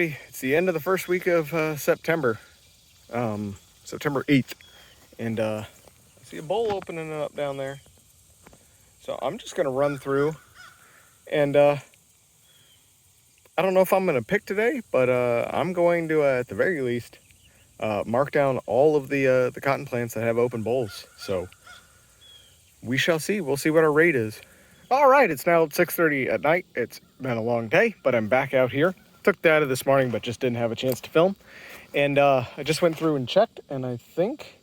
Alrighty, it's the end of the first week of September, September 8th, and I see a bowl opening up down there. So I'm just gonna run through, and I don't know if I'm gonna pick today, but I'm going to, at the very least, mark down all of the cotton plants that have open bowls. So we shall see. We'll see what our rate is. All right, it's now 6:30 at night. It's been a long day, but I'm back out here. Took data this morning, but just didn't have a chance to film. And I just went through and checked, and I think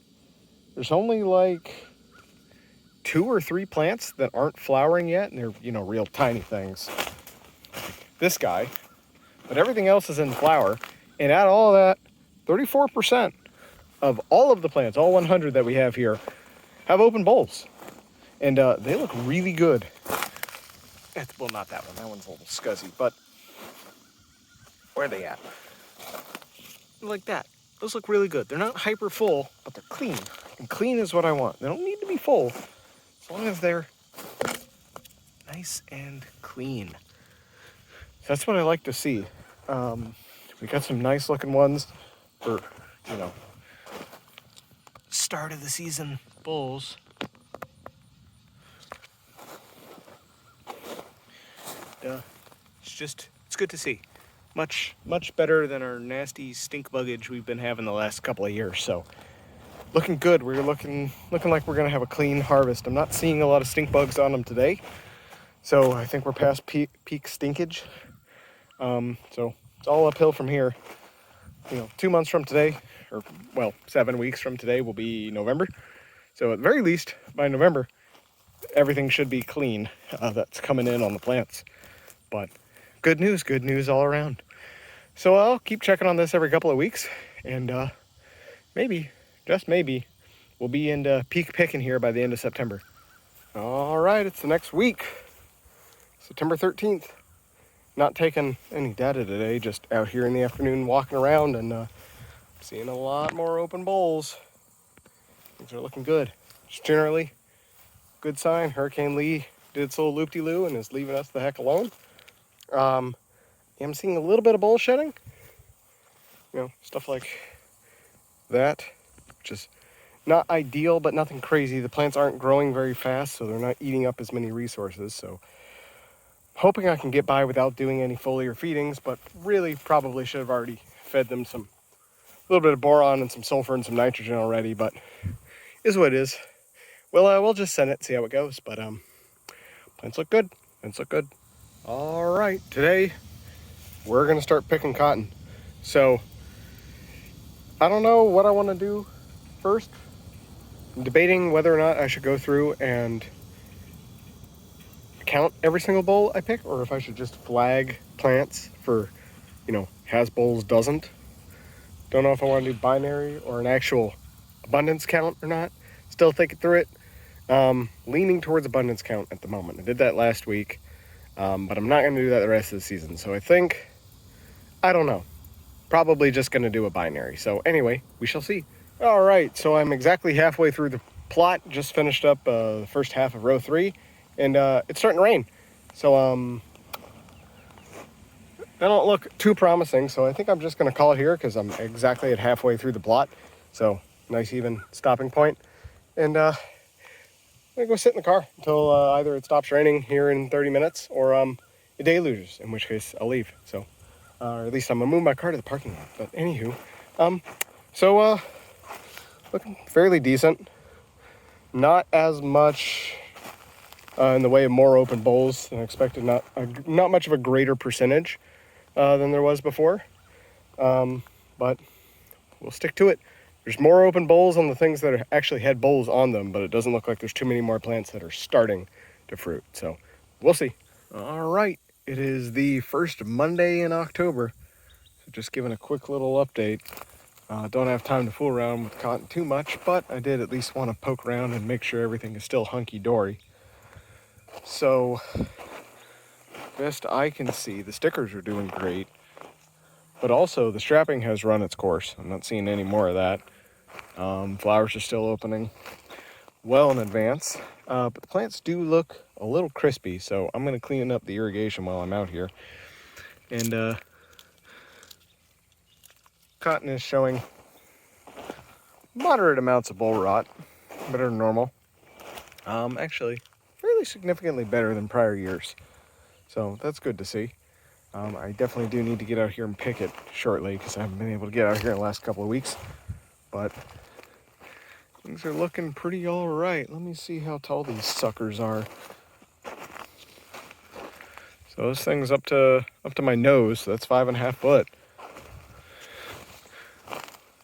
there's only like 2 or 3 plants that aren't flowering yet, and they're, real tiny things. This guy, but everything else is in flower. And at all that, 34% of all of the plants, all 100 that we have here, have open bowls. And they look really good. Well, not that one. That one's a little scuzzy, but where are they at? Like that. Those look really good. They're not hyper full, but they're clean. And clean is what I want. They don't need to be full, as long as they're nice and clean. So that's what I like to see. We got some nice looking ones for, start of the season bulls. It's good to see. Much better than our nasty stink buggage we've been having the last couple of years. So looking good. We're looking like we're gonna have a clean harvest. I'm not seeing a lot of stink bugs on them today, so I think we're past peak stinkage. So it's all uphill from here. 2 months from today, 7 weeks from today will be November. So at the very least, by November, everything should be clean that's coming in on the plants. But good news all around. So I'll keep checking on this every couple of weeks, and maybe, just maybe, we'll be into peak picking here by the end of September. All right, it's the next week, September 13th. Not taking any data today, just out here in the afternoon walking around and seeing a lot more open bowls. Things are looking good. Just generally, good sign. Hurricane Lee did its little loop-de-loo and is leaving us the heck alone. I'm seeing a little bit of bowl shedding. Stuff like that, which is not ideal, but nothing crazy. The plants aren't growing very fast, so they're not eating up as many resources. So hoping I can get by without doing any foliar feedings, but really probably should have already fed them a little bit of boron and some sulfur and some nitrogen already, but is what it is. Well, we'll just send it, see how it goes, but plants look good. All right, today we're gonna start picking cotton. So I don't know what I want to do first. I'm debating whether or not I should go through and count every single bowl I pick, or if I should just flag plants for, has bowls, doesn't. Don't know if I want to do binary or an actual abundance count or not. Still thinking through it. Leaning towards abundance count at the moment. I did that last week, but I'm not going to do that the rest of the season. So I don't know. Probably just going to do a binary. So anyway, we shall see. All right, so I'm exactly halfway through the plot. Just finished up the first half of row 3, and it's starting to rain. So they don't look too promising. So I think I'm just going to call it here because I'm exactly at halfway through the plot. So nice even stopping point. And I'm going to go sit in the car until either it stops raining here in 30 minutes or it deluges, in which case I'll leave. So, or at least I'm going to move my car to the parking lot. But anywho, looking fairly decent. Not as much in the way of more open bowls than expected. Not much of a greater percentage than there was before. But we'll stick to it. There's more open bowls on the things that actually had bowls on them, but it doesn't look like there's too many more plants that are starting to fruit. So we'll see. All right, it is the first Monday in October. So just giving a quick little update. Don't have time to fool around with cotton too much, but I did at least want to poke around and make sure everything is still hunky-dory. So best I can see, the stickers are doing great, but also the strapping has run its course. I'm not seeing any more of that. Flowers are still opening well in advance, but the plants do look a little crispy, so I'm going to clean up the irrigation while I'm out here and cotton is showing moderate amounts of boll rot, better than normal. Actually, fairly significantly better than prior years. So that's good to see. I definitely do need to get out here and pick it shortly because I haven't been able to get out here in the last couple of weeks. But things are looking pretty all right. Let me see how tall these suckers are. So this thing's up to my nose. So that's 5.5 foot.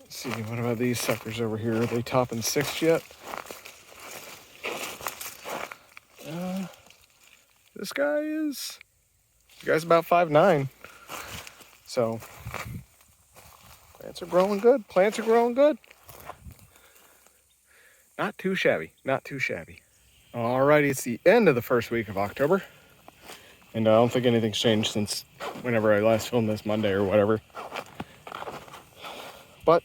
Let's see, what about these suckers over here? Are they topping 6 yet? This guy's about 5'9". So plants are growing good. Plants are growing good. Not too shabby. Not too shabby. Alrighty, it's the end of the first week of October. And I don't think anything's changed since whenever I last filmed this, Monday or whatever. But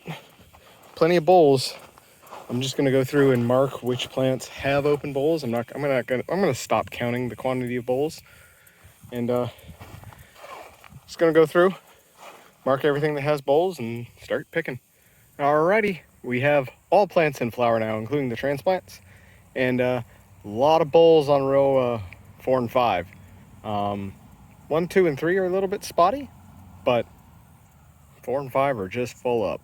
plenty of bowls. I'm just gonna go through and mark which plants have open bowls. I'm gonna stop counting the quantity of bowls. And just gonna go through, mark everything that has bowls, and start picking. Alrighty, we have all plants in flower now, including the transplants, and a lot of bowls on row 4 and 5. 1, 2, and 3 are a little bit spotty, but 4 and 5 are just full up.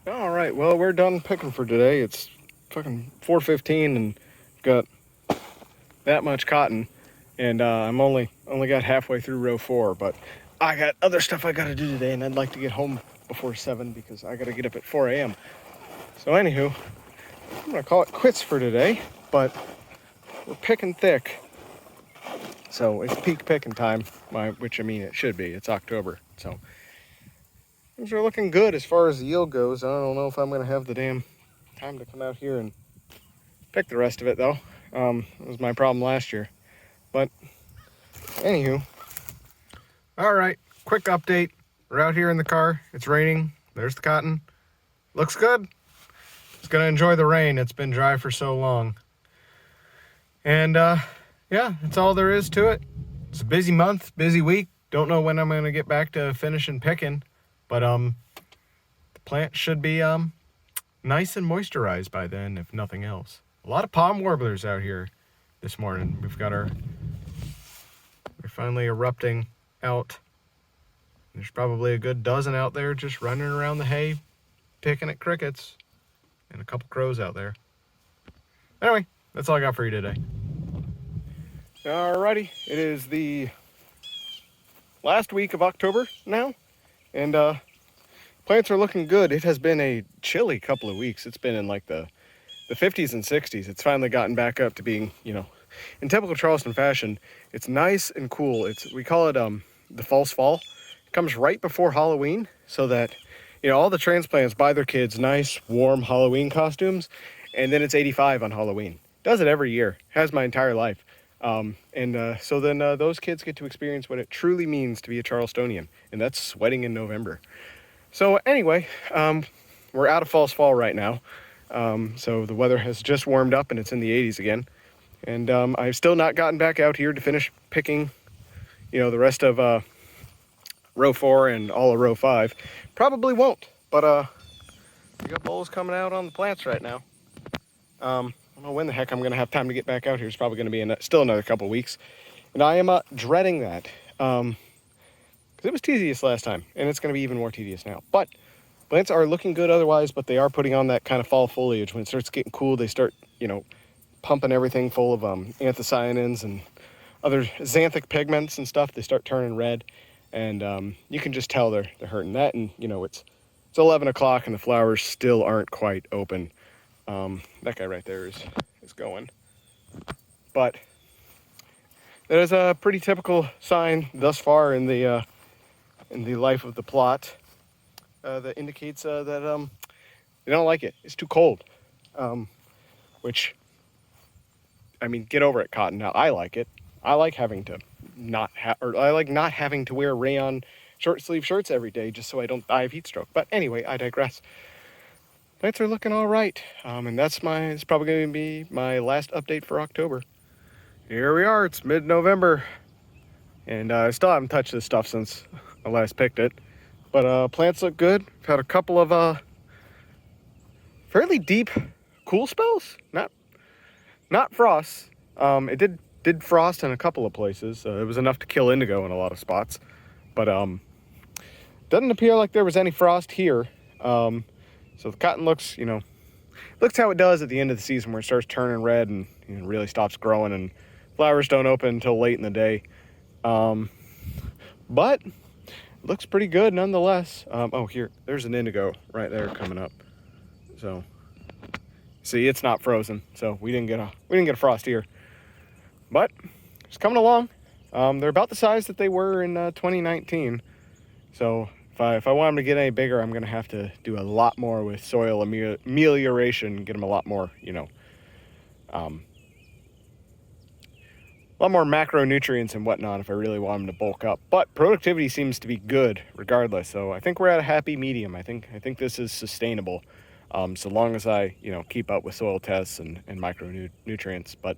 Alright, well, we're done picking for today. It's fucking 4:15 and got that much cotton, and I'm only got halfway through row 4, but I got other stuff I gotta do today, and I'd like to get home before 7 because I gotta get up at 4 a.m. So anywho, I'm gonna call it quits for today, but we're picking thick. So it's peak picking time, which I mean it should be. It's October, so things are looking good as far as the yield goes. I don't know if I'm gonna have the damn time to come out here and pick the rest of it though. It was my problem last year. But anywho, all right, quick update. We're out here in the car. It's raining. There's the cotton. Looks good. It's gonna enjoy the rain. It's been dry for so long. And yeah, that's all there is to it. It's a busy month, busy week. Don't know when I'm gonna get back to finishing picking, but the plant should be nice and moisturized by then, if nothing else. A lot of palm warblers out here this morning. We're finally erupting out. There's probably a good dozen out there just running around the hay, picking at crickets, and a couple crows out there. Anyway, that's all I got for you today. Alrighty, it is the last week of October now, and plants are looking good. It has been a chilly couple of weeks. It's been in like the 50s and 60s. It's finally gotten back up to being, in typical Charleston fashion, it's nice and cool. We call it the false fall. It comes right before Halloween, so that all the transplants buy their kids nice warm Halloween costumes, and then it's 85 on Halloween. Does it every year. Has my entire life. So then those kids get to experience what it truly means to be a Charlestonian, and that's sweating in November. So anyway, we're out of false fall right now. So the weather has just warmed up and it's in the 80s again. And I've still not gotten back out here to finish picking, the rest of row 4 and all of row 5. Probably won't, but we got bowls coming out on the plants right now. I don't know when the heck I'm going to have time to get back out here. It's probably going to be still another couple weeks. And I am dreading that. Because it was tedious last time, and it's going to be even more tedious now. But plants are looking good otherwise, but they are putting on that kind of fall foliage. When it starts getting cool, they start, pumping everything full of anthocyanins and other xanthic pigments and stuff. They start turning red, and you can just tell they're hurting that. And, it's 11 o'clock, and the flowers still aren't quite open. That guy right there is going. But that is a pretty typical sign thus far in the life of the plot that indicates that they don't like it. It's too cold. Which, I mean, get over it, cotton. Now, I like it. I like having to not having to wear rayon short sleeve shirts every day just so I don't die of heat stroke. But anyway, I digress. Plants are looking all right, and it's probably going to be my last update for October. Here we are. It's mid-November, and I still haven't touched this stuff since I last picked it, But plants look good. I've had a couple of fairly deep cool spells. Not frosts. It did frost in a couple of places. It was enough to kill indigo in a lot of spots. But doesn't appear like there was any frost here. So the cotton looks, looks how it does at the end of the season, where it starts turning red and really stops growing and flowers don't open until late in the day. But it looks pretty good nonetheless. Oh, there's an indigo right there coming up. So see, it's not frozen, so we didn't get a frost here. But it's coming along. They're about the size that they were in 2019. So if I want them to get any bigger, I'm gonna have to do a lot more with soil amelioration, get them a lot more, a lot more macronutrients and whatnot if I really want them to bulk up. But productivity seems to be good regardless. So I think we're at a happy medium. I think this is sustainable, so long as I keep up with soil tests and micronutrients. But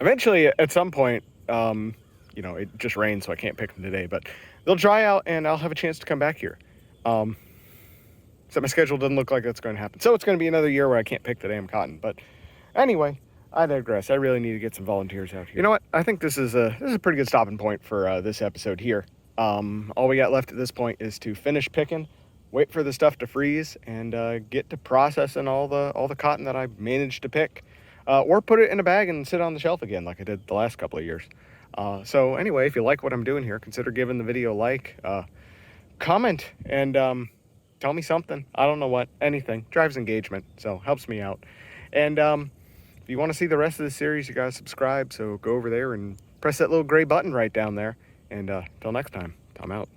eventually, at some point, it just rained, so I can't pick them today. But they'll dry out, and I'll have a chance to come back here. So my schedule doesn't look like that's going to happen. So it's going to be another year where I can't pick the damn cotton. But anyway, I digress. I really need to get some volunteers out here. You know what? I think this is a pretty good stopping point for this episode here. All we got left at this point is to finish picking, wait for the stuff to freeze, and get to processing all the cotton that I managed to pick, or put it in a bag and sit on the shelf again like I did the last couple of years. So anyway, if you like what I'm doing here, consider giving the video a like, comment, and tell me something. I don't know what, anything. Drives engagement, so helps me out. And if you want to see the rest of the series, you gotta subscribe, so go over there and press that little gray button right down there. And till next time, Tom out.